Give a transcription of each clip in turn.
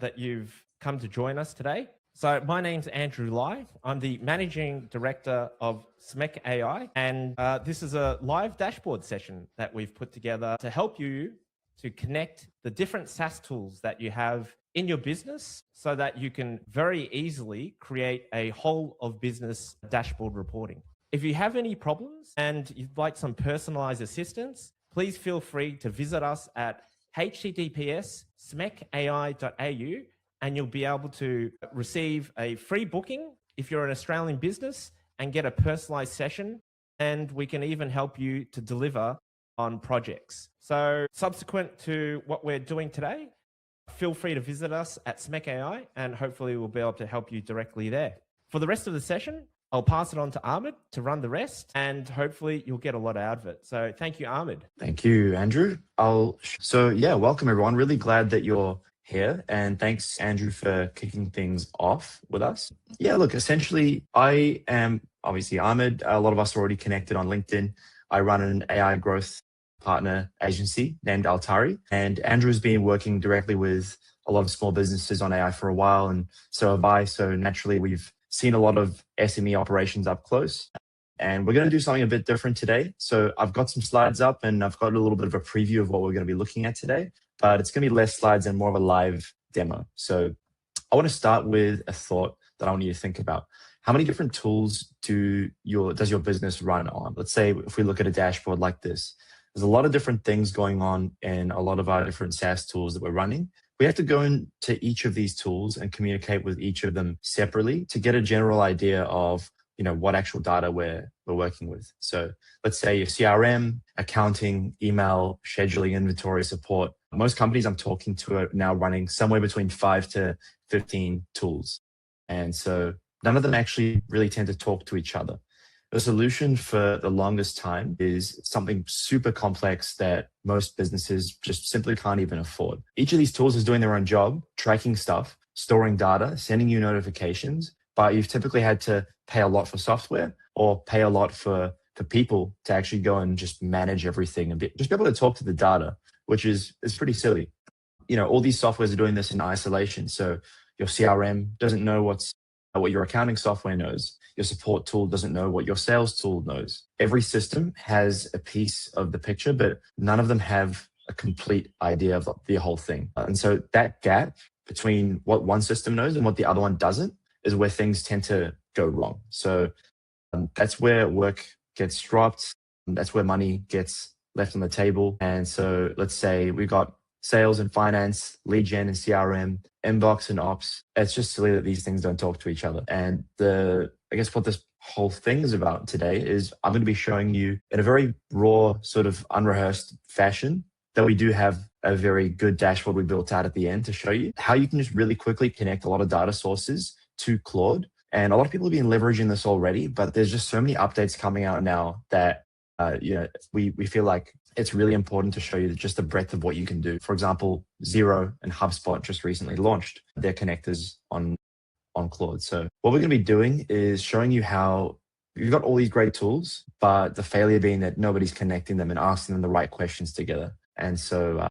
that you've come to join us today. So my name's Andrew Lai. I'm the Managing Director of SMEC AI, and this is a live dashboard session that we've put together to help you to connect the different SaaS tools that you have in your business so that you can very easily create a whole of business dashboard reporting. If you have any problems and you'd like some personalized assistance, please feel free to visit us at https://smecai.au, and you'll be able to receive a free booking if you're an Australian business and get a personalized session. And we can even help you to deliver on projects. So subsequent to what we're doing today, feel free to visit us at SMEC AI, and hopefully we'll be able to help you directly there. For the rest of the session, I'll pass it on to Ahmed to run the rest, and hopefully you'll get a lot out of it. So thank you, Ahmed. Thank you, Andrew. Welcome everyone. Really glad that you're here, and thanks, Andrew, for kicking things off with us. Essentially, I am obviously Ahmed. A lot of us are already connected on LinkedIn. I run an AI growth partner agency named Altari, and Andrew's been working directly with a lot of small businesses on AI for a while, and so have I. So naturally, we've seen a lot of SME operations up close, and we're going to do something a bit different today. So I've got some slides up, and I've got a little bit of a preview of what we're going to be looking at today, but it's going to be less slides and more of a live demo. So I want to start with a thought that I want you to think about. How many different tools does your business run on? Let's say if we look at a dashboard like this, there's a lot of different things going on in a lot of our different SaaS tools that we're running. We have to go into each of these tools and communicate with each of them separately to get a general idea of what actual data we're working with. So let's say your CRM, accounting, email, scheduling, inventory, support. Most companies I'm talking to are now running somewhere between 5 to 15 tools. And so none of them actually really tend to talk to each other. The solution for the longest time is something super complex that most businesses just simply can't even afford. Each of these tools is doing their own job, tracking stuff, storing data, sending you notifications, but you've typically had to pay a lot for software or pay a lot for people to actually go and just manage everything and just be able to talk to the data, which is pretty silly. All these softwares are doing this in isolation. So your CRM doesn't know what your accounting software knows. Your support tool doesn't know what your sales tool knows. Every system has a piece of the picture, but none of them have a complete idea of the whole thing. And so that gap between what one system knows and what the other one doesn't is where things tend to go wrong. So that's where work gets dropped. That's where money gets left on the table. And so let's say we've got sales and finance, lead gen and CRM, inbox and ops. It's just silly that these things don't talk to each other. And I guess what this whole thing is about today is I'm going to be showing you in a very raw, sort of unrehearsed fashion that we do have a very good dashboard we built out at the end to show you how you can just really quickly connect a lot of data sources to Claude. And a lot of people have been leveraging this already, but there's just so many updates coming out now that we feel like it's really important to show you just the breadth of what you can do. For example, Xero and HubSpot just recently launched their connectors on Claude. So what we're going to be doing is showing you how you've got all these great tools, but the failure being that nobody's connecting them and asking them the right questions together. And so,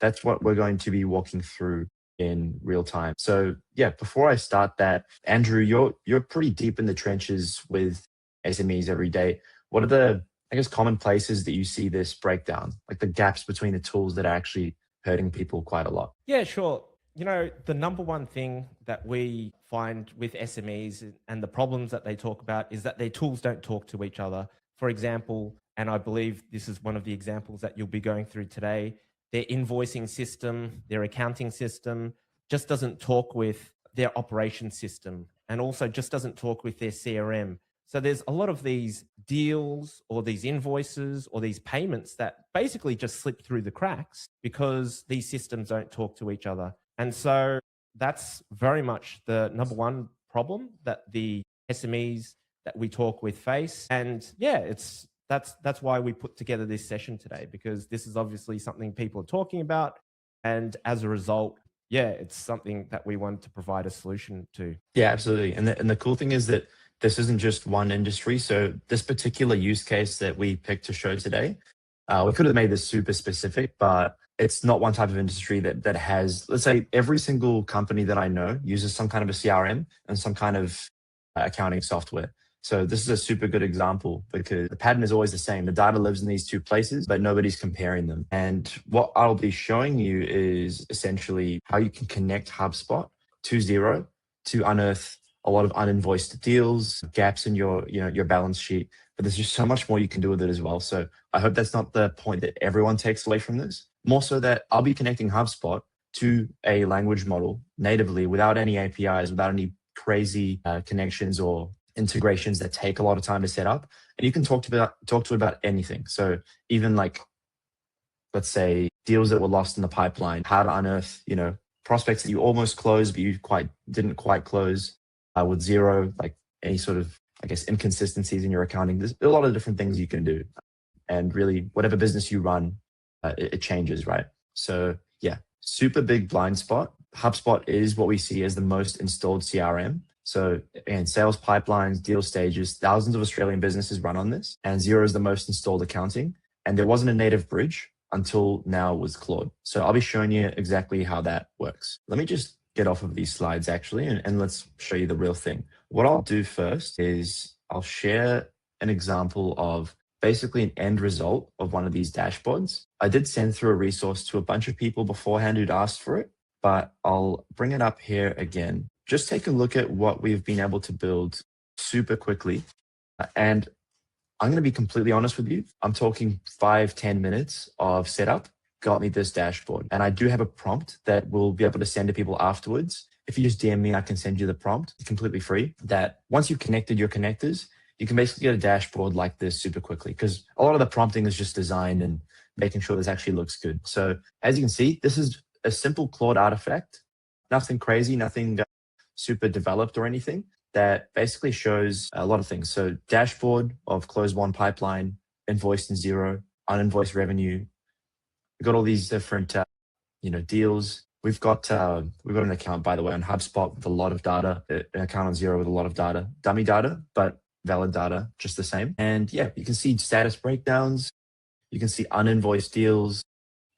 that's what we're going to be walking through in real time. So before I start that, Andrew, you're pretty deep in the trenches with SMEs every day. What are the common places that you see this breakdown, like the gaps between the tools that are actually hurting people quite a lot? Yeah, sure. The number one thing that we find with SMEs and the problems that they talk about is that their tools don't talk to each other. For example, and I believe this is one of the examples that you'll be going through today, their invoicing system, their accounting system just doesn't talk with their operation system, and also just doesn't talk with their CRM. So there's a lot of these deals or these invoices or these payments that basically just slip through the cracks because these systems don't talk to each other. And so that's very much the number one problem that the SMEs that we talk with face. And that's why we put together this session today, because this is obviously something people are talking about. And as a result, it's something that we want to provide a solution to. Yeah, absolutely. And the cool thing is that this isn't just one industry. So this particular use case that we picked to show today, we could have made this super specific, but it's not one type of industry that has, let's say every single company that I know uses some kind of a CRM and some kind of accounting software. So this is a super good example because the pattern is always the same. The data lives in these two places, but nobody's comparing them. And what I'll be showing you is essentially how you can connect HubSpot to Xero to unearth a lot of uninvoiced deals, gaps in your balance sheet. But there's just so much more you can do with it as well. So I hope that's not the point that everyone takes away from this. More so that I'll be connecting HubSpot to a language model natively without any APIs, without any crazy connections or integrations that take a lot of time to set up. And you can talk to it about anything. So even like, let's say deals that were lost in the pipeline, how to unearth, prospects that you almost closed, but you didn't quite close with Xero, like any sort of, I guess, inconsistencies in your accounting. There's a lot of different things you can do. And really, whatever business you run, it changes, right? So yeah, super big blind spot. HubSpot is what we see as the most installed CRM. So again, sales pipelines, deal stages, thousands of Australian businesses run on this. And Xero is the most installed accounting. And there wasn't a native bridge until now with Claude. So I'll be showing you exactly how that works. Let me just get off of these slides actually, and let's show you the real thing. What I'll do first is I'll share an example of basically an end result of one of these dashboards. I did send through a resource to a bunch of people beforehand who'd asked for it, but I'll bring it up here again. Just take a look at what we've been able to build super quickly. And I'm going to be completely honest with you. I'm talking 5-10 minutes of setup got me this dashboard. And I do have a prompt that we'll be able to send to people afterwards. If you just DM me, I can send you the prompt completely free, that once you've connected your connectors, you can basically get a dashboard like this super quickly, because a lot of the prompting is just designed and making sure this actually looks good. So as you can see, this is a simple Claude artifact, nothing crazy, nothing super developed or anything, that basically shows a lot of things. So dashboard of closed won pipeline, invoiced and Xero, uninvoiced revenue. We've got all these different deals. We've got an account, by the way, on HubSpot with a lot of data, an account on Xero with a lot of data, dummy data, but valid data just the same. And yeah, you can see status breakdowns. You can see uninvoiced deals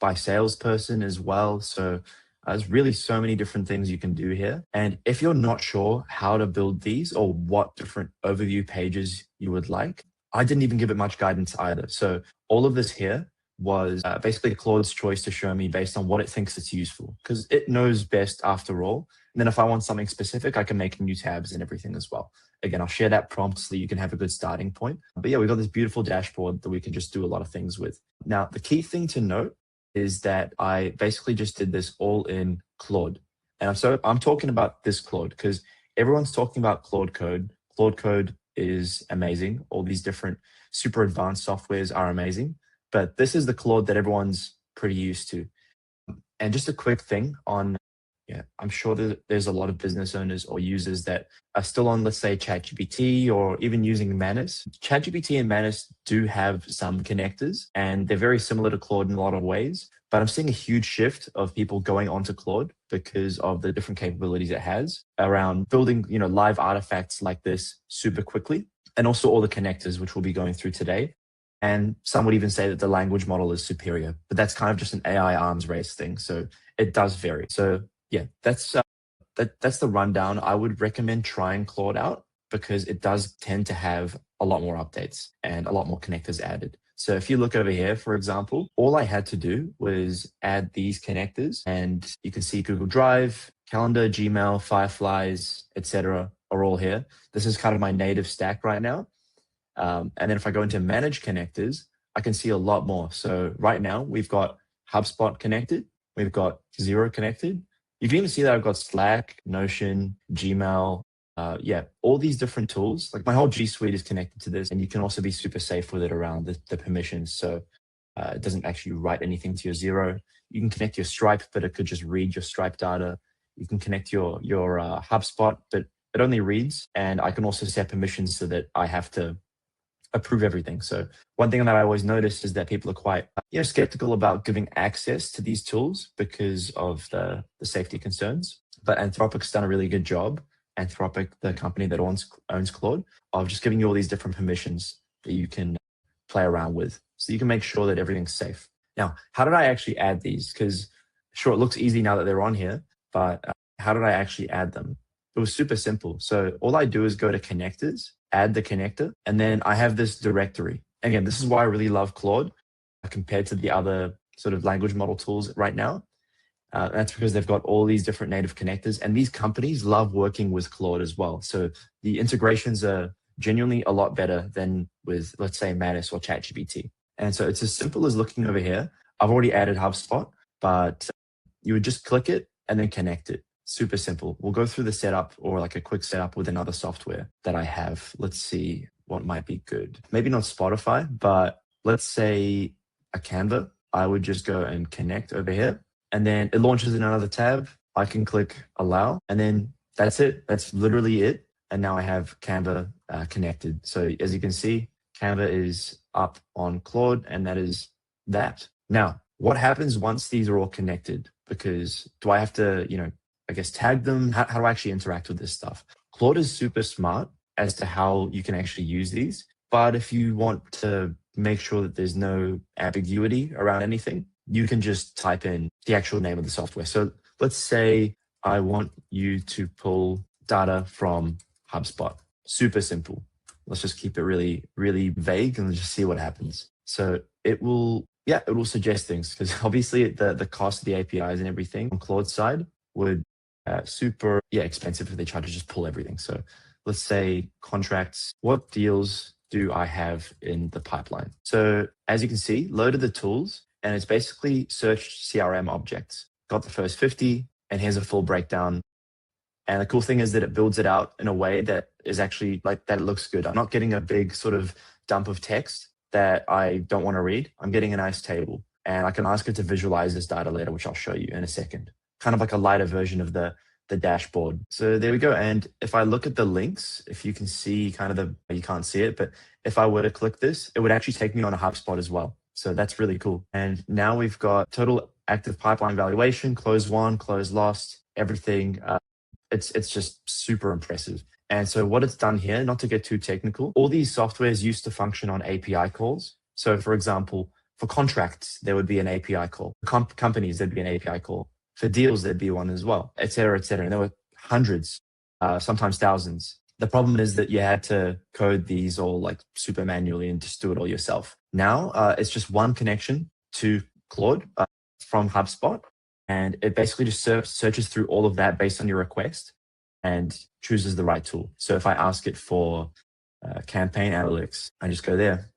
by salesperson as well. So there's really so many different things you can do here. And if you're not sure how to build these or what different overview pages you would like, I didn't even give it much guidance either. So all of this here was basically Claude's choice to show me based on what it thinks it's useful, because it knows best after all. And then if I want something specific, I can make new tabs and everything as well. Again, I'll share that prompt so that you can have a good starting point. But yeah, we've got this beautiful dashboard that we can just do a lot of things with. Now, the key thing to note is that I basically just did this all in Claude. And I'm talking about this Claude because everyone's talking about Claude Code. Claude Code is amazing. All these different super advanced softwares are amazing. But this is the Claude that everyone's pretty used to. And just a quick thing on, I'm sure that there's a lot of business owners or users that are still on, let's say, ChatGPT or even using Manus. ChatGPT and Manus do have some connectors, and they're very similar to Claude in a lot of ways. But I'm seeing a huge shift of people going onto Claude because of the different capabilities it has around building, live artifacts like this super quickly, and also all the connectors, which we'll be going through today. And some would even say that the language model is superior, but that's kind of just an AI arms race thing. So it does vary. So yeah, that's the rundown. I would recommend trying Claude out because it does tend to have a lot more updates and a lot more connectors added. So if you look over here, for example, all I had to do was add these connectors, and you can see Google Drive, Calendar, Gmail, Fireflies, etc. are all here. This is kind of my native stack right now. And then if I go into manage connectors, I can see a lot more. So right now we've got HubSpot connected. We've got Xero connected. You can even see that I've got Slack, Notion, Gmail. All these different tools. Like my whole G Suite is connected to this, and you can also be super safe with it around the permissions. So it doesn't actually write anything to your Xero. You can connect your Stripe, but it could just read your Stripe data. You can connect your HubSpot, but it only reads. And I can also set permissions so that I have to approve everything. So one thing that I always notice is that people are quite skeptical about giving access to these tools because of the safety concerns. But Anthropic's done a really good job. Anthropic, the company that owns Claude, of just giving you all these different permissions that you can play around with. So you can make sure that everything's safe. Now, how did I actually add these? Because sure, it looks easy now that they're on here, but how did I actually add them? It was super simple. So all I do is go to connectors, add the connector, and then I have this directory. Again, this is why I really love Claude compared to the other sort of language model tools right now. That's because they've got all these different native connectors, and these companies love working with Claude as well. So the integrations are genuinely a lot better than with, let's say, Manus or ChatGPT. And so it's as simple as looking over here. I've already added HubSpot, but you would just click it and then connect it. Super simple. We'll go through the setup or like a quick setup with another software that I have. Let's see what might be good. Maybe not Spotify, but let's say a Canva. I would just go and connect over here, and then it launches in another tab. I can click allow, and then that's it. That's literally it. And now I have Canva connected. So as you can see, Canva is up on Claude, and that is that. Now, what happens once these are all connected? Because do I have to, I guess, tag them? How do I actually interact with this stuff? Claude is super smart as to how you can actually use these. But if you want to make sure that there's no ambiguity around anything, you can just type in the actual name of the software. So let's say I want you to pull data from HubSpot. Super simple. Let's just keep it really, really vague and just see what happens. So it will suggest things, because obviously the cost of the APIs and everything on Claude's side would super expensive if they try to just pull everything. So let's say contracts. What deals do I have in the pipeline? So as you can see, loaded the tools, and it's basically searched CRM objects. Got the first 50, and here's a full breakdown. And the cool thing is that it builds it out in a way that is actually like that it looks good. I'm not getting a big sort of dump of text that I don't want to read. I'm getting a nice table, and I can ask it to visualize this data later, which I'll show you in a second. Kind of like a lighter version of the dashboard. So there we go. And if I look at the links, if you can see you can't see it, but if I were to click this, it would actually take me on a HubSpot as well. So that's really cool. And now we've got total active pipeline valuation, close won, close lost, everything. It's just super impressive. And so what it's done here, not to get too technical, all these softwares used to function on API calls. So for example, for contracts, there would be an API call. For companies, there'd be an API call. For deals, there'd be one as well, et cetera, et cetera. And there were hundreds, sometimes thousands. The problem is that you had to code these all like super manually and just do it all yourself. Now it's just one connection to Claude from HubSpot, and it basically just searches through all of that based on your request and chooses the right tool. So if I ask it for campaign analytics, I just go there.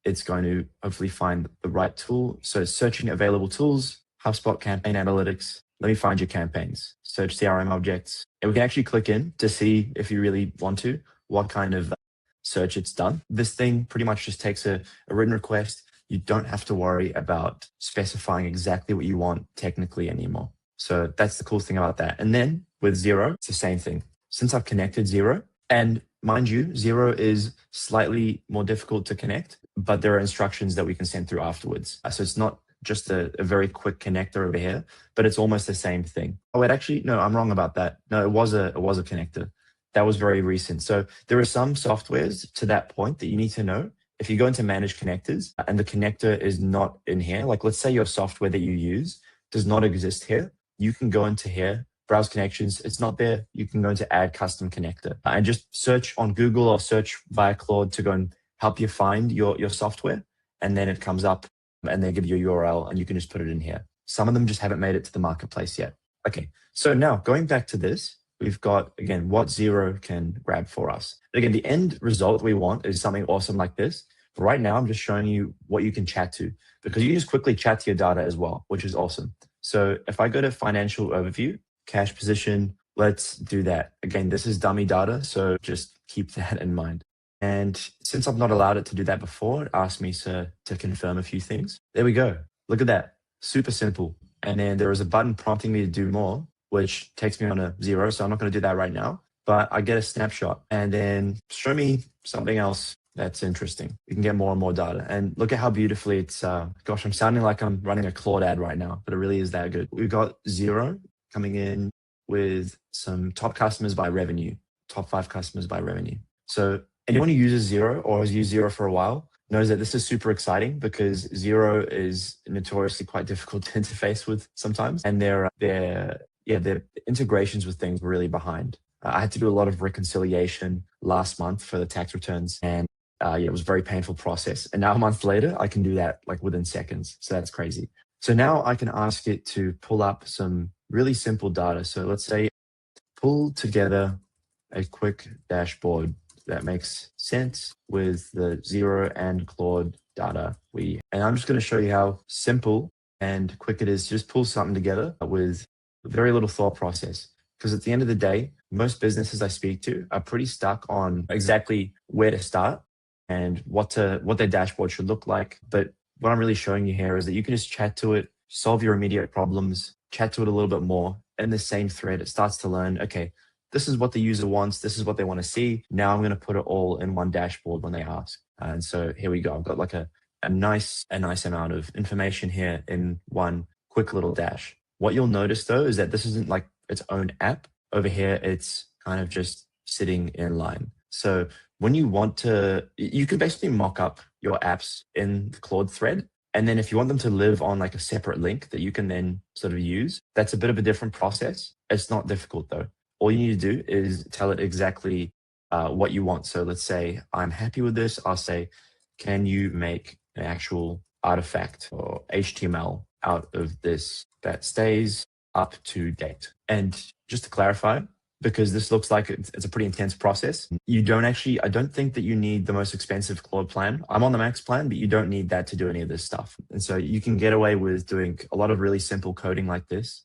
It's going to hopefully find the right tool. So searching available tools, HubSpot campaign analytics. Let me find your campaigns. Search CRM objects. And we can actually click in to see, if you really want to, what kind of search it's done. This thing pretty much just takes a written request. You don't have to worry about specifying exactly what you want technically anymore. So that's the cool thing about that. And then with Xero, it's the same thing. Since I've connected Xero, and mind you, Xero is slightly more difficult to connect, but there are instructions that we can send through afterwards. So it's not just a very quick connector over here, but it's almost the same thing. Oh, wait, actually, no, I'm wrong about that. No, it was a connector. That was very recent. So there are some softwares to that point that you need to know. If you go into manage connectors and the connector is not in here, like let's say your software that you use does not exist here, you can go into here, browse connections. It's not there. You can go into add custom connector and just search on Google or search via Claude to go and help you find your software. And then it comes up and they give you a URL and you can just put it in here. Some of them just haven't made it to the marketplace yet. Okay, so now going back to this, we've got, again, what Xero can grab for us. Again, the end result we want is something awesome like this. But right now, I'm just showing you what you can chat to, because you can just quickly chat to your data as well, which is awesome. So if I go to financial overview, cash position, let's do that. Again, this is dummy data, so just keep that in mind. And since I've not allowed it to do that before, it asked me to confirm a few things. There we go. Look at that. Super simple. And then there is a button prompting me to do more, which takes me on a Xero. So I'm not going to do that right now, but I get a snapshot and then show me something else that's interesting. We can get more and more data. And look at how beautifully it's, gosh, I'm sounding like I'm running a Claude ad right now, but it really is that good. We've got Xero coming in with some top customers by revenue, top 5 customers by revenue. So anyone who uses Xero or has used Xero for a while knows that this is super exciting because Xero is notoriously quite difficult to interface with sometimes, and their integrations with things were really behind. I had to do a lot of reconciliation last month for the tax returns, and it was a very painful process. And now a month later, I can do that like within seconds. So that's crazy. So now I can ask it to pull up some really simple data. So let's say pull together a quick dashboard that makes sense with the Xero and Claude data. And I'm just going to show you how simple and quick it is to just pull something together with very little thought process. Because at the end of the day, most businesses I speak to are pretty stuck on exactly where to start and what their dashboard should look like. But what I'm really showing you here is that you can just chat to it, solve your immediate problems, chat to it a little bit more. In the same thread, it starts to learn, okay, this is what the user wants. This is what they want to see. Now I'm going to put it all in one dashboard when they ask. And so here we go. I've got like a nice amount of information here in one quick little dash. What you'll notice though is that this isn't like its own app. Over here, it's kind of just sitting in line. So when you want to, you can basically mock up your apps in the Claude thread. And then if you want them to live on like a separate link that you can then sort of use, that's a bit of a different process. It's not difficult though. All you need to do is tell it exactly what you want. So let's say I'm happy with this. I'll say, can you make an actual artifact or HTML out of this that stays up to date? And just to clarify, because this looks like it's a pretty intense process, I don't think that you need the most expensive Claude plan. I'm on the max plan, but you don't need that to do any of this stuff. And so you can get away with doing a lot of really simple coding like this.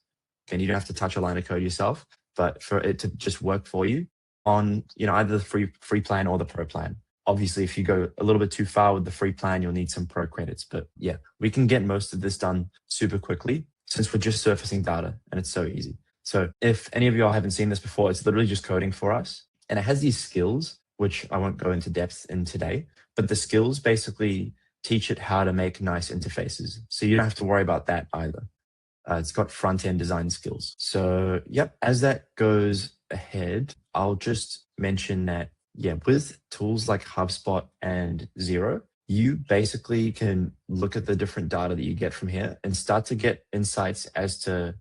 And you don't have to touch a line of code yourself, but for it to just work for you on, either the free plan or the pro plan. Obviously, if you go a little bit too far with the free plan, you'll need some pro credits. But yeah, we can get most of this done super quickly since we're just surfacing data and it's so easy. So if any of y'all haven't seen this before, it's literally just coding for us. And it has these skills, which I won't go into depth in today, but the skills basically teach it how to make nice interfaces. So you don't have to worry about that either. It's got front-end design skills. So yep, as that goes ahead, I'll just mention that, with tools like HubSpot and Xero, you basically can look at the different data that you get from here and start to get insights as to,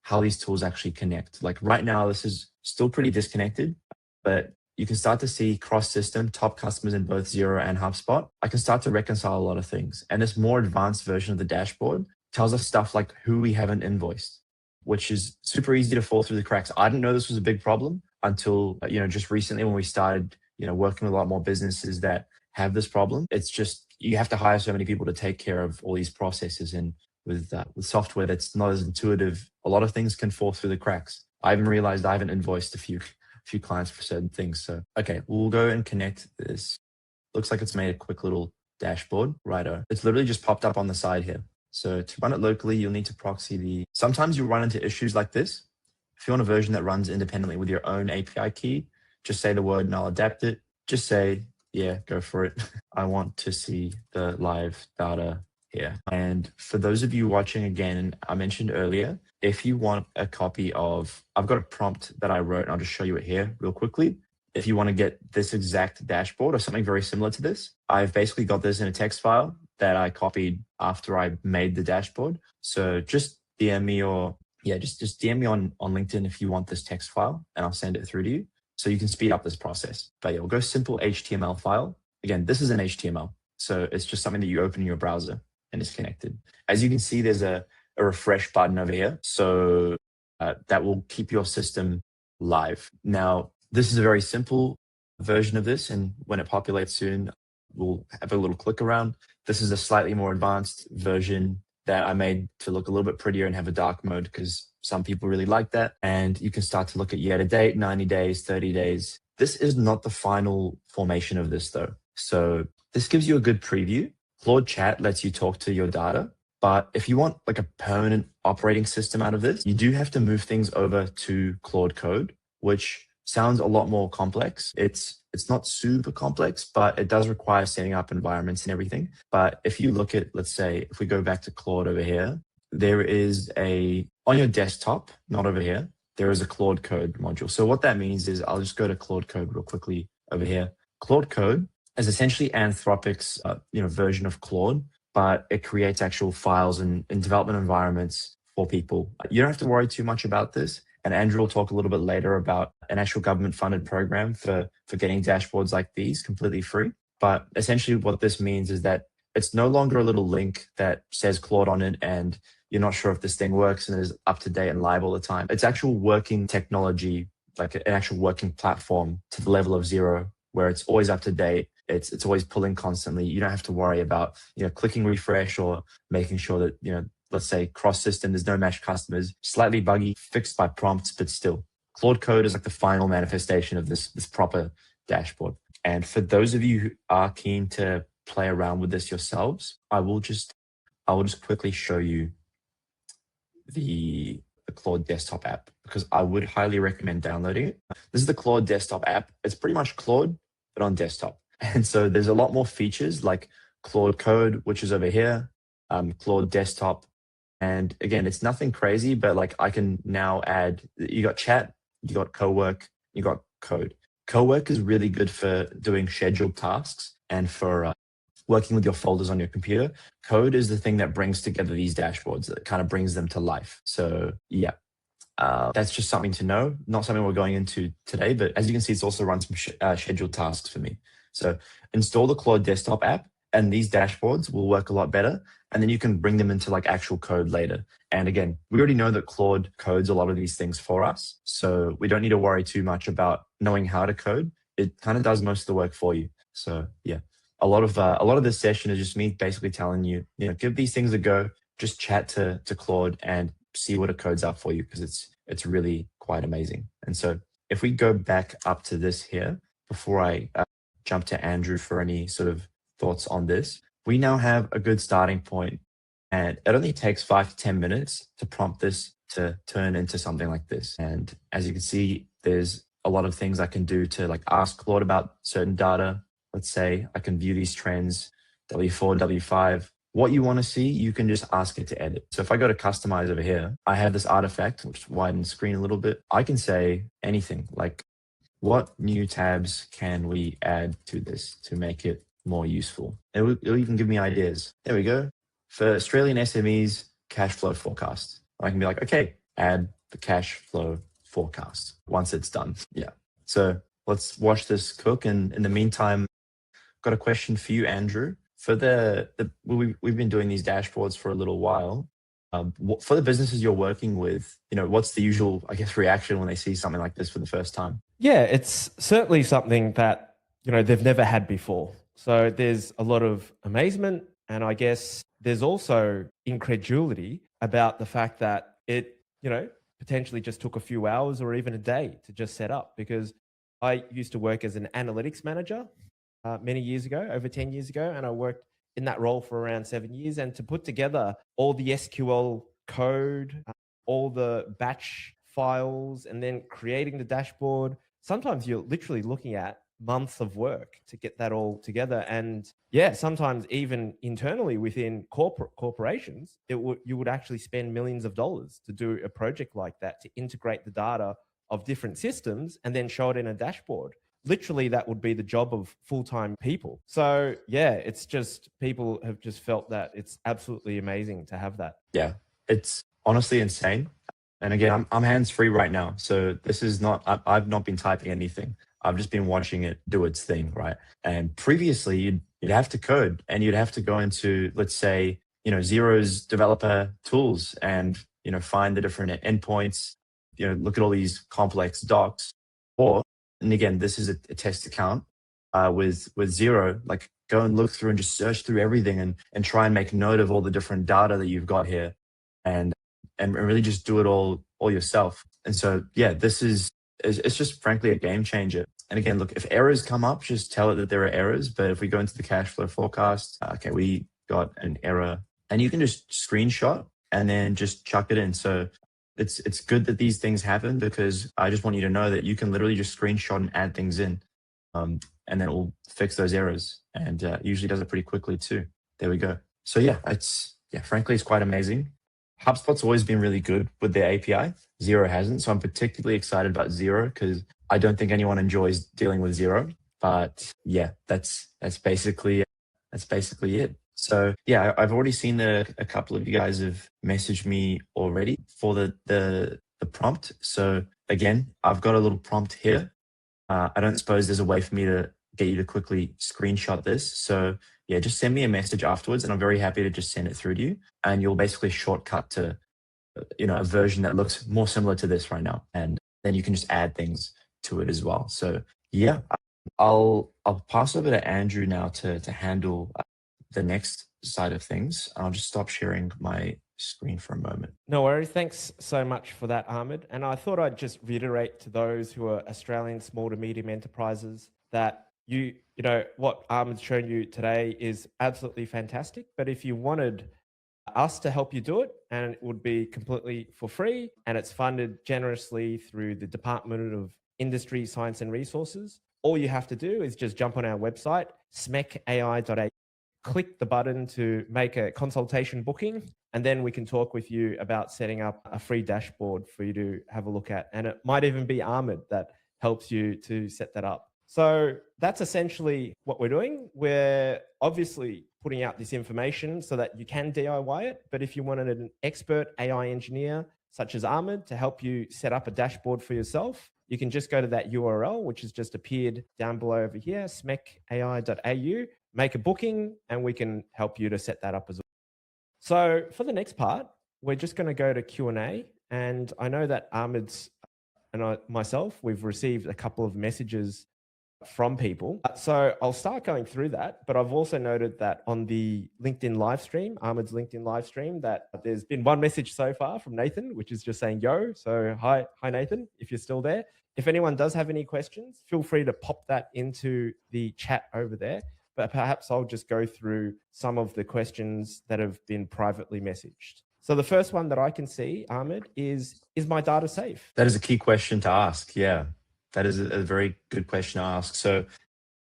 how these tools actually connect. Like right now, this is still pretty disconnected, but you can start to see cross-system top customers in both Xero and HubSpot. I can start to reconcile a lot of things. And this more advanced version of the dashboard tells us stuff like who we haven't invoiced, which is super easy to fall through the cracks. I didn't know this was a big problem until, just recently when we started, working with a lot more businesses that have this problem. It's just, you have to hire so many people to take care of all these processes. And with software that's not as intuitive, a lot of things can fall through the cracks. I even realized I haven't invoiced a few clients for certain things. So, okay, we'll go and connect this. Looks like it's made a quick little dashboard. Righto. It's literally just popped up on the side here. So to run it locally, you'll need to proxy sometimes you run into issues like this. If you want a version that runs independently with your own API key, just say the word and I'll adapt it. Just say, yeah, go for it. I want to see the live data here. And for those of you watching again, I mentioned earlier, if you want a copy of, I've got a prompt that I wrote and I'll just show you it here real quickly. If you want to get this exact dashboard or something very similar to this, I've basically got this in a text file that I copied after I made the dashboard. So just DM me just DM me on LinkedIn if you want this text file and I'll send it through to you so you can speed up this process. But we'll go simple HTML file. Again, this is an HTML. So it's just something that you open in your browser and it's connected. As you can see, there's a refresh button over here. So that will keep your system live. Now, this is a very simple version of this. And when it populates soon, we'll have a little click around. This is a slightly more advanced version that I made to look a little bit prettier and have a dark mode because some people really like that. And you can start to look at year to date, 90 days, 30 days. This is not the final formation of this though. So this gives you a good preview. Claude Chat lets you talk to your data. But if you want like a permanent operating system out of this, you do have to move things over to Claude Code, which sounds a lot more complex. It's not super complex, but it does require setting up environments and everything. But if you look at, let's say, if we go back to Claude over here, there is on your desktop, not over here, there is a Claude Code module. So what that means is I'll just go to Claude Code real quickly over here. Claude Code is essentially Anthropic's version of Claude, but it creates actual files and development environments for people. You don't have to worry too much about this. And Andrew will talk a little bit later about an actual government-funded program for getting dashboards like these completely free. But essentially what this means is that it's no longer a little link that says Claude on it and you're not sure if this thing works and is up to date and live all the time. It's actual working technology, like an actual working platform to the level of Xero, where it's always up to date. It's always pulling constantly. You don't have to worry about, clicking refresh or making sure that, let's say cross system, there's no matched customers, slightly buggy, fixed by prompts, but still. Claude Code is like the final manifestation of this proper dashboard. And for those of you who are keen to play around with this yourselves, I will just quickly show you the Claude desktop app, because I would highly recommend downloading it. This is the Claude desktop app. It's pretty much Claude, but on desktop. And so there's a lot more features like Claude Code, which is over here, Claude desktop. And again, it's nothing crazy, but like I can now add, you got chat, you got co-work, you got code. Co-work is really good for doing scheduled tasks and for working with your folders on your computer. Code is the thing that brings together these dashboards, that kind of brings them to life. So yeah, that's just something to know. Not something we're going into today, but as you can see, it's also run some scheduled tasks for me. So install the Claude desktop app and these dashboards will work a lot better. And then you can bring them into like actual code later. And again, we already know that Claude codes a lot of these things for us. So we don't need to worry too much about knowing how to code. It kind of does most of the work for you. So yeah, a lot of this session is just me basically telling you, give these things a go, just chat to Claude and see what it codes up for you, because it's really quite amazing. And so if we go back up to this here, before I jump to Andrew for any sort of thoughts on this, we now have a good starting point, and it only takes 5 to 10 minutes to prompt this to turn into something like this. And as you can see, there's a lot of things I can do to like ask Claude about certain data. Let's say I can view these trends, W4, W5. What you want to see, you can just ask it to edit. So if I go to customize over here, I have this artifact, which widens the screen a little bit. I can say anything like, what new tabs can we add to this to make it more useful? It'll even give me ideas. There we go. For Australian SMEs, cash flow forecast. I can be like, okay, add the cash flow forecast once it's done. Yeah. So let's watch this cook. And in the meantime, got a question for you, Andrew. For we've been doing these dashboards for a little while. For the businesses you're working with, what's the usual, I guess, reaction when they see something like this for the first time? Yeah, it's certainly something that, they've never had before. So there's a lot of amazement, and I guess there's also incredulity about the fact that it, potentially just took a few hours or even a day to just set up, because I used to work as an analytics manager many years ago, over 10 years ago, and I worked in that role for around 7 years. And to put together all the SQL code, all the batch files, and then creating the dashboard, sometimes you're literally looking at months of work to get that all together. And yeah, sometimes even internally within corporations, you would actually spend millions of dollars to do a project like that, to integrate the data of different systems and then show it in a dashboard. Literally, that would be the job of full-time people. So yeah, it's just, people have just felt that it's absolutely amazing to have that. Yeah, it's honestly insane. And again, I'm hands-free right now. So this is not, I've not been typing anything. I've just been watching it do its thing, right? And previously, you'd have to code, and you'd have to go into, let's say, Xero's developer tools and, find the different endpoints, look at all these complex docs. And again, this is a test account with Xero, like go and look through and just search through everything and try and make note of all the different data that you've got here and really just do it all yourself. And so, yeah, it's just frankly a game changer. And again, look, if errors come up, just tell it that there are errors. But if we go into the cash flow forecast, okay, we got an error, and you can just screenshot and then just chuck it in. So it's good that these things happen, because I just want you to know that you can literally just screenshot and add things in, and then it will fix those errors. And usually does it pretty quickly too. There we go. So yeah, frankly, it's quite amazing. HubSpot's always been really good with their API. Xero hasn't. So I'm particularly excited about Xero, because I don't think anyone enjoys dealing with Xero. But yeah, that's basically it. So yeah, I've already seen a couple of you guys have messaged me already for the prompt. So again, I've got a little prompt here. I don't suppose there's a way for me to get you to quickly screenshot this. So yeah, just send me a message afterwards, and I'm very happy to just send it through to you. And you'll basically shortcut to a version that looks more similar to this right now, and then you can just add things to it as well. So yeah, I'll pass over to Andrew now to handle the next side of things. I'll just stop sharing my screen for a moment. No worries. Thanks so much for that, Ahmed. And I thought I'd just reiterate to those who are Australian small to medium enterprises that you know what Ahmed's shown you today is absolutely fantastic. But if you wanted us to help you do it, and it would be completely for free, and it's funded generously through the Department of Industry, Science and Resources, all you have to do is just jump on our website, smecai.au, click the button to make a consultation booking, and then we can talk with you about setting up a free dashboard for you to have a look at. And it might even be Ahmed that helps you to set that up. So that's essentially what we're doing. We're obviously putting out this information so that you can DIY it. But if you wanted an expert AI engineer such as Ahmed to help you set up a dashboard for yourself, you can just go to that URL, which has just appeared down below over here, smecai.au, make a booking, and we can help you to set that up as well. So for the next part, we're just going to go to Q&A. And I know that Ahmed's and myself, we've received a couple of messages from people. So I'll start going through that. But I've also noted that on the LinkedIn live stream, Ahmed's LinkedIn live stream, that there's been one message so far from Nathan, which is just saying, yo. So hi Nathan, if you're still there. If anyone does have any questions, feel free to pop that into the chat over there. But perhaps I'll just go through some of the questions that have been privately messaged. So the first one that I can see, Ahmed, is my data safe? That is a key question to ask. Yeah, that is a very good question to ask. So,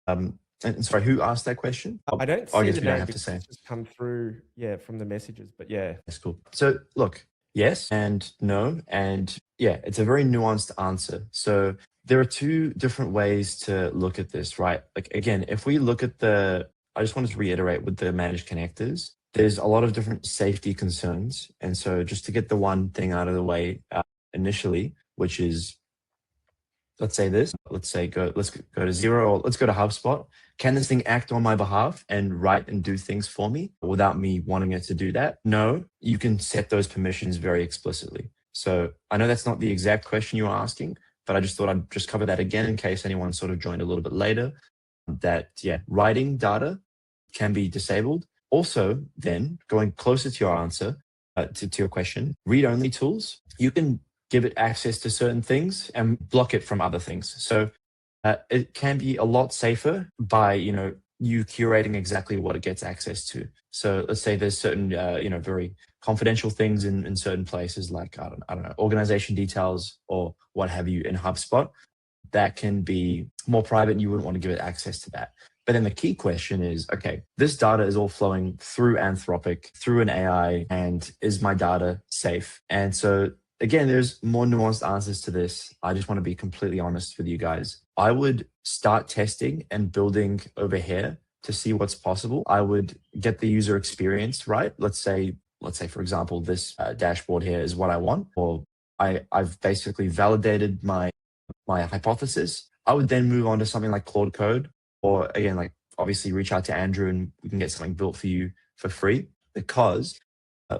and sorry, who asked that question? I don't see the name because it's just come through, from the messages, but yeah. That's cool. So look, yes and no, and yeah, it's a very nuanced answer. So there are two different ways to look at this, right? Like again, if we look at I just wanted to reiterate with the managed connectors, there's a lot of different safety concerns. And so just to get the one thing out of the way initially, which is, let's go to Xero, or let's go to HubSpot. Can this thing act on my behalf and write and do things for me without me wanting it to do that? No, you can set those permissions very explicitly. So I know that's not the exact question you were asking, but I just thought I'd just cover that again in case anyone sort of joined a little bit later, that writing data can be disabled. Also, then going closer to your answer, to your question, read-only tools, you can give it access to certain things and block it from other things. So it can be a lot safer by, you curating exactly what it gets access to. So let's say there's certain, very confidential things in certain places, like, I don't know, organization details or what have you in HubSpot that can be more private and you wouldn't want to give it access to that. But then the key question is, okay, this data is all flowing through Anthropic, through an AI, and is my data safe? And so again, there's more nuanced answers to this. I just want to be completely honest with you guys. I would start testing and building over here to see what's possible. I would get the user experience right. Let's say, for example, this dashboard here is what I want, or I've basically validated my hypothesis. I would then move on to something like Claude Code, or again, like obviously reach out to Andrew and we can get something built for you for free, because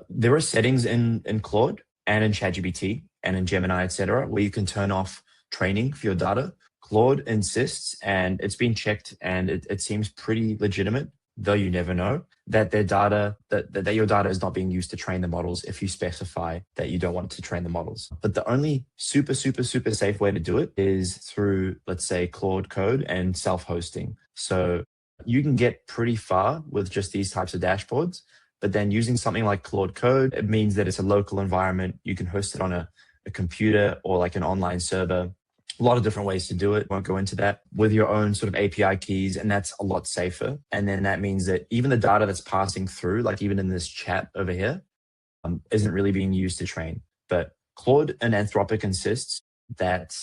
there are settings in Claude and in ChatGPT and in Gemini, etc., where you can turn off training for your data. Claude insists, and it's been checked, and it seems pretty legitimate, though you never know, that their data, that your data is not being used to train the models if you specify that you don't want to train the models. But the only super safe way to do it is through, let's say, Claude Code and self-hosting. So you can get pretty far with just these types of dashboards. But then using something like Claude Code, it means that it's a local environment. You can host it on a computer or like an online server. A lot of different ways to do it. Won't go into that, with your own sort of API keys. And that's a lot safer. And then that means that even the data that's passing through, like even in this chat over here, isn't really being used to train. But Claude and Anthropic insists that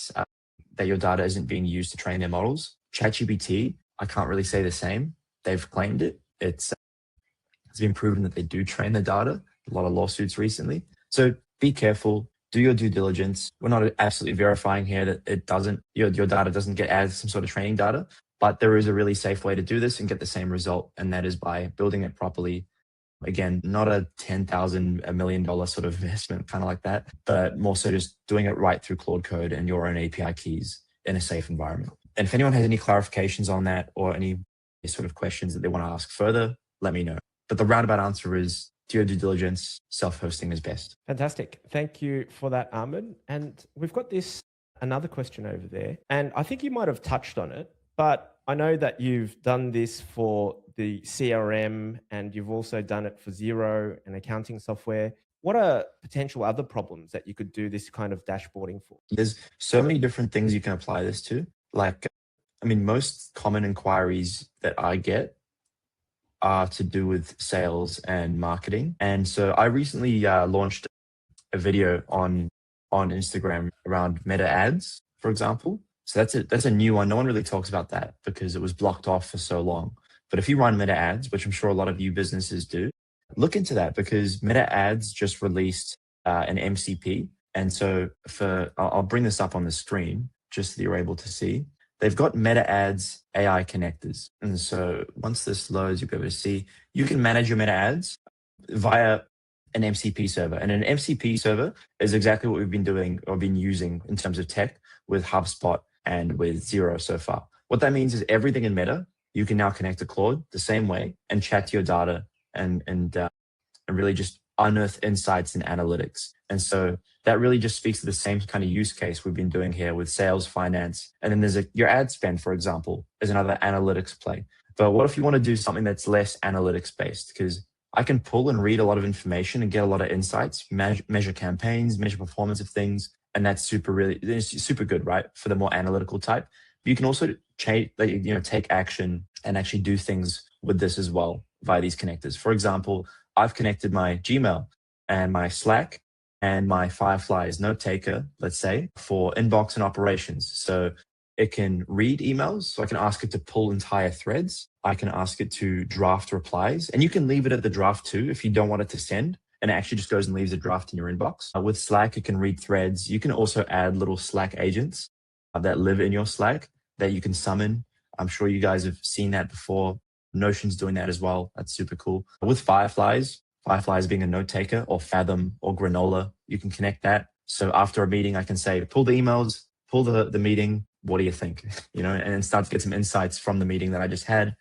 your data isn't being used to train their models. ChatGPT, I can't really say the same. They've claimed it. It's been proven that they do train the data. A lot of lawsuits recently. So be careful. Do your due diligence. We're not absolutely verifying here that it doesn't, your data doesn't get added to some sort of training data, but there is a really safe way to do this and get the same result. And that is by building it properly. Again, not a $10,000, $1 million sort of investment, kind of like that, but more so just doing it right through Claude Code and your own API keys in a safe environment. And if anyone has any clarifications on that or any sort of questions that they want to ask further, let me know. But the roundabout answer is do your due diligence, self-hosting is best. Fantastic. Thank you for that, Ahmed. And we've got another question over there. And I think you might have touched on it, but I know that you've done this for the CRM and you've also done it for Xero and accounting software. What are potential other problems that you could do this kind of dashboarding for? There's so many different things you can apply this to. Like, I mean, most common inquiries that I get are to do with sales and marketing. And so I recently launched a video on Instagram around meta ads, for example. So that's a new one. No one really talks about that because it was blocked off for so long. But if you run meta ads, which I'm sure a lot of you businesses do, look into that because meta ads just released an MCP. And so I'll bring this up on the screen just so that you're able to see. They've got meta ads AI connectors. And so once this loads, you'll be able to see you can manage your meta ads via an MCP server. And an MCP server is exactly what we've been doing or been using in terms of tech with HubSpot and with Xero so far. What that means is everything in Meta, you can now connect to Claude the same way and chat to your data and really just unearth insights and analytics. And so that really just speaks to the same kind of use case we've been doing here with sales, finance. And then there's your ad spend, for example, is another analytics play. But what if you want to do something that's less analytics based? Because I can pull and read a lot of information and get a lot of insights, measure campaigns, measure performance of things. And that's super good, right? For the more analytical type. But you can also take action and actually do things with this as well via these connectors. For example, I've connected my Gmail and my Slack and my Firefly's note taker, let's say, for inbox and operations. So it can read emails. So I can ask it to pull entire threads. I can ask it to draft replies. And you can leave it at the draft too if you don't want it to send. And it actually just goes and leaves a draft in your inbox. With Slack, it can read threads. You can also add little Slack agents that live in your Slack that you can summon. I'm sure you guys have seen that before. Notion's doing that as well. That's super cool. With Fireflies being a note taker, or Fathom or Granola, you can connect that. So after a meeting, I can say, pull the emails, pull the meeting. What do you think? And then start to get some insights from the meeting that I just had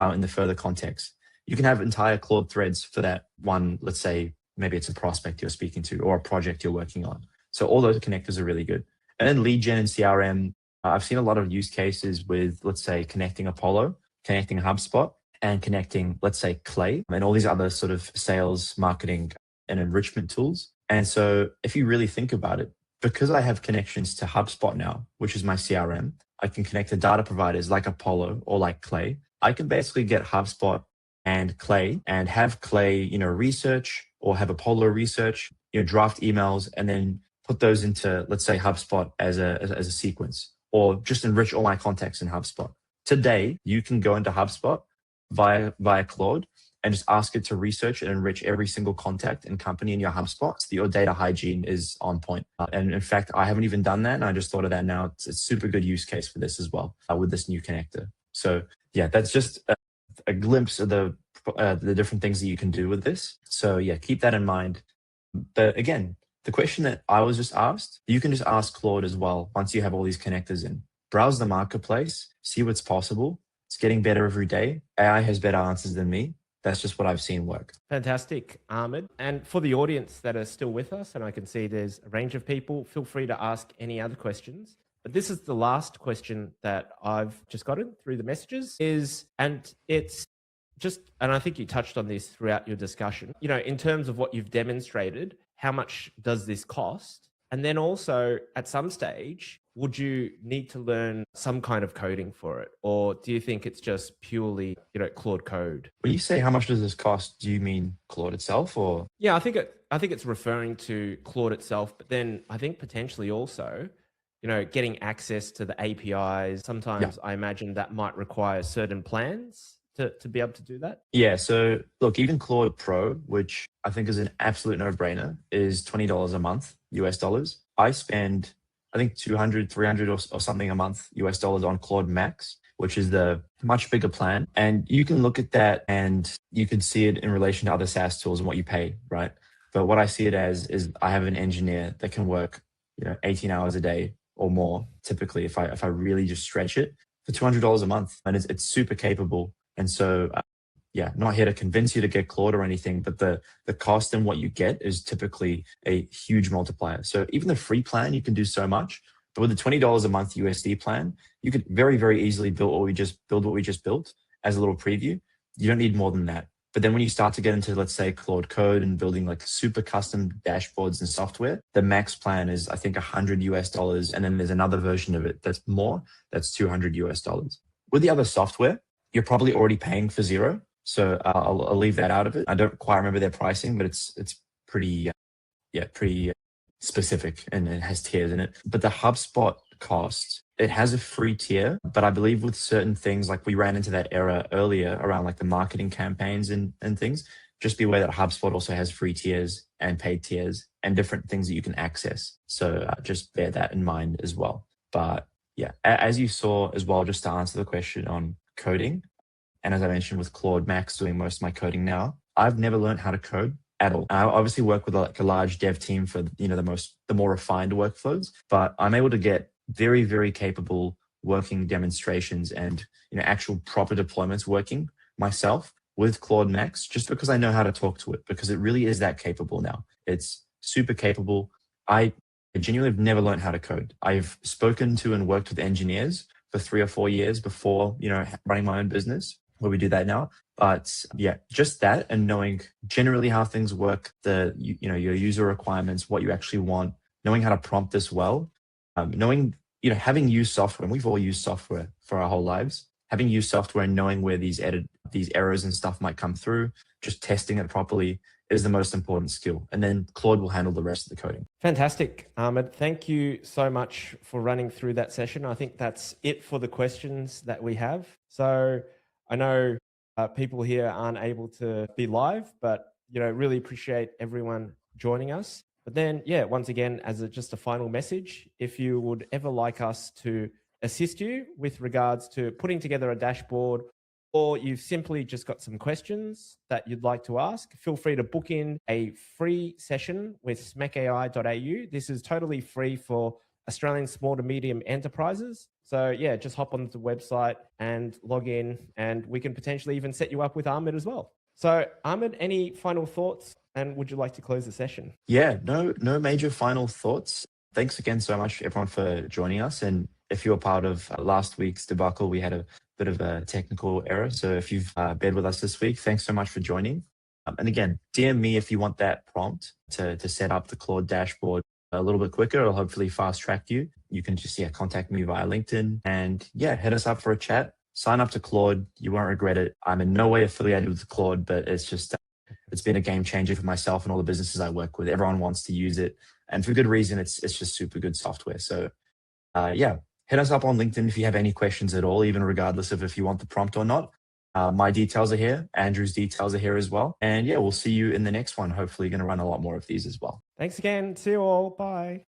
in the further context. You can have entire Claude threads for that one. Let's say maybe it's a prospect you're speaking to or a project you're working on. So all those connectors are really good. And then lead gen and CRM, I've seen a lot of use cases with, let's say, connecting Apollo, connecting HubSpot, and connecting, let's say, Clay, and all these other sort of sales, marketing, and enrichment tools. And so if you really think about it, because I have connections to HubSpot now, which is my CRM, I can connect to data providers like Apollo or like Clay. I can basically get HubSpot and Clay and have Clay, research, or have Apollo research, draft emails, and then put those into, let's say, HubSpot as a sequence, or just enrich all my contacts in HubSpot. Today, you can go into HubSpot via Claude and just ask it to research and enrich every single contact and company in your HubSpot so that your data hygiene is on point. And in fact, I haven't even done that, and I just thought of that now. It's a super good use case for this as well with this new connector. So yeah, that's just a glimpse of the different things that you can do with this. So yeah, keep that in mind. But again, the question that I was just asked, you can just ask Claude as well once you have all these connectors in. Browse the marketplace, see what's possible. It's getting better every day. AI has better answers than me. That's just what I've seen work. Fantastic, Ahmed. And for the audience that are still with us, and I can see there's a range of people, feel free to ask any other questions. But this is the last question that I've just gotten through the messages and I think you touched on this throughout your discussion, in terms of what you've demonstrated, how much does this cost? And then also at some stage, would you need to learn some kind of coding for it? Or do you think it's just purely, Claude Code? When you say how much does this cost, do you mean Claude itself or? Yeah, I think it's referring to Claude itself, but then I think potentially also getting access to the APIs. Sometimes I imagine that might require certain plans to be able to do that. Yeah. So look, even Claude Pro, which I think is an absolute no-brainer, is $20 a month, US dollars. I spend, I think 200, 300 or something a month, US dollars on Claude Max, which is the much bigger plan. And you can look at that and you can see it in relation to other SaaS tools and what you pay, right? But what I see it as is I have an engineer that can work, 18 hours a day or more, typically, if I really just stretch it, for $200 a month. And it's super capable. And so, not here to convince you to get Claude or anything, but the cost and what you get is typically a huge multiplier. So even the free plan, you can do so much. But with the $20 a month USD plan, you could very, very easily build what we just built as a little preview. You don't need more than that. But then when you start to get into, let's say, Claude Code and building like super custom dashboards and software, the max plan is, I think, $100 US. And then there's another version of it that's more, that's $200 US. With the other software, you're probably already paying for Xero. So I'll leave that out of it. I don't quite remember their pricing, but it's pretty, pretty specific and it has tiers in it. But the HubSpot cost, it has a free tier, but I believe with certain things, like we ran into that era earlier around like the marketing campaigns and things, just be aware that HubSpot also has free tiers and paid tiers and different things that you can access. So just bear that in mind as well. But yeah, as you saw as well, just to answer the question on coding, and as I mentioned with Claude Max doing most of my coding now, I've never learned how to code at all. I obviously work with a large dev team for the more refined workflows, but I'm able to get very, very capable working demonstrations and actual proper deployments working myself with Claude Max just because I know how to talk to it, because it really is that capable now. It's super capable. I genuinely have never learned how to code. I've spoken to and worked with engineers for 3 or 4 years before, running my own business, where we do that now. But yeah, just that and knowing generally how things work, your user requirements, what you actually want, knowing how to prompt this well, knowing, having used software, and we've all used software for our whole lives, having used software and knowing where these errors and stuff might come through, just testing it properly is the most important skill. And then Claude will handle the rest of the coding. Fantastic, Ahmed. Thank you so much for running through that session. I think that's it for the questions that we have. So I know people here aren't able to be live, but really appreciate everyone joining us. But then, once again, as just a final message, if you would ever like us to assist you with regards to putting together a dashboard, or you've simply just got some questions that you'd like to ask, feel free to book in a free session with smecai.au. This is totally free for Australian small to medium enterprises. So just hop on the website and log in, and we can potentially even set you up with Ahmed as well. So Ahmed, any final thoughts, and would you like to close the session? Yeah, no major final thoughts. Thanks again so much everyone for joining us. And if you were part of last week's debacle, we had a bit of a technical error. So if you've been with us this week, thanks so much for joining. And again, DM me if you want that prompt to set up the Claude dashboard a little bit quicker. It'll hopefully fast track you. You can just contact me via LinkedIn and hit us up for a chat. Sign up to Claude. You won't regret it. I'm in no way affiliated with Claude, but it's just it's been a game changer for myself and all the businesses I work with. Everyone wants to use it, and for good reason. It's just super good software. So hit us up on LinkedIn if you have any questions at all, even regardless of if you want the prompt or not. My details are here. Andrew's details are here as well. And we'll see you in the next one. Hopefully going to run a lot more of these as well. Thanks again. See you all. Bye.